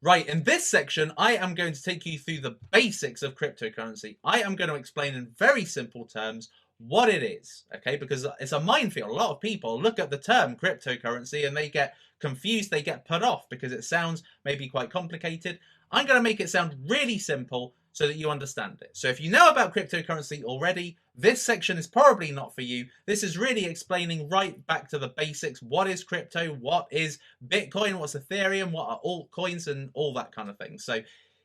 Right, in this section, I am going to take you through the basics of cryptocurrency. I am going to explain in very simple terms what it is, okay? Because it's a minefield. A lot of people look at the term cryptocurrency and they get confused, they get put off because it sounds maybe quite complicated. I'm going to make it sound really simple so that you understand it. So if you know about cryptocurrency already, this section is probably not for you. This is really explaining right back to the basics. What is crypto? What is Bitcoin? What's Ethereum? What are altcoins and all that kind of thing? So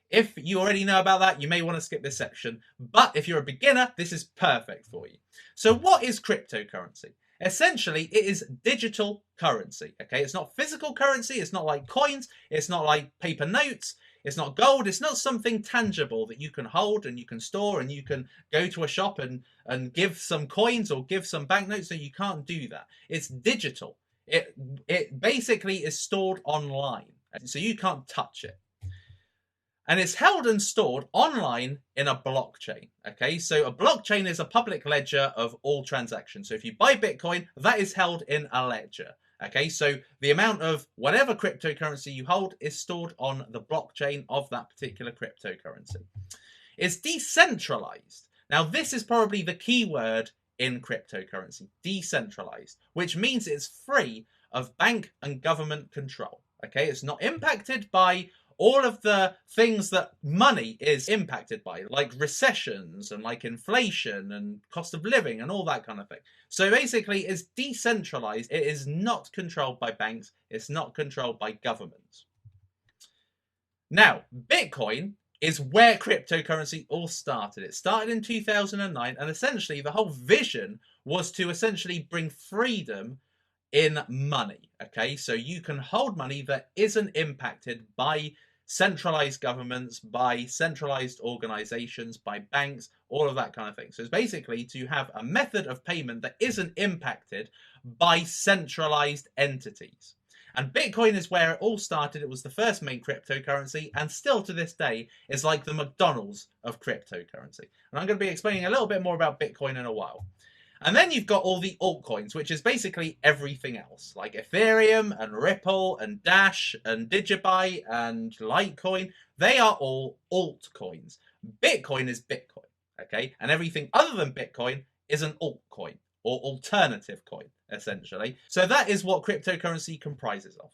if you already know about that, you may want to skip this section. But if you're a beginner, this is perfect for you. So what is cryptocurrency? Essentially, it is digital currency, okay? It's not physical currency. It's not like coins. It's not like paper notes. It's not gold. It's not something tangible that you can hold and you can store and you can go to a shop and give some coins or give some banknotes. So you can't do that. It's digital. It basically is stored online. So you can't touch it. And it's held and stored online in a blockchain. Okay, so a blockchain is a public ledger of all transactions. So if you buy Bitcoin, that is held in a ledger. Okay, so the amount of whatever cryptocurrency you hold is stored on the blockchain of that particular cryptocurrency. It's decentralized. Now, this is probably the key word in cryptocurrency, decentralized, which means it's free of bank and government control. Okay, it's not impacted by all of the things that money is impacted by, like recessions and like inflation and cost of living and all that kind of thing. So basically, it's decentralized. It is not controlled by banks. It's not controlled by governments. Now, Bitcoin is where cryptocurrency all started. It started in 2009, and essentially the whole vision was to essentially bring freedom in money. Okay, so you can hold money that isn't impacted by centralized governments, by centralized organizations, by banks, all of that kind of thing. So it's basically to have a method of payment that isn't impacted by centralized entities. And Bitcoin is where it all started. It was the first main cryptocurrency, and still to this day is like the McDonald's of cryptocurrency. And I'm going to be explaining a little bit more about Bitcoin in a while. And then you've got all the altcoins, which is basically everything else, like Ethereum and Ripple and Dash and Digibyte and Litecoin. They are all altcoins. Bitcoin is Bitcoin, okay? And everything other than Bitcoin is an altcoin or alternative coin, essentially. So that is what cryptocurrency comprises of.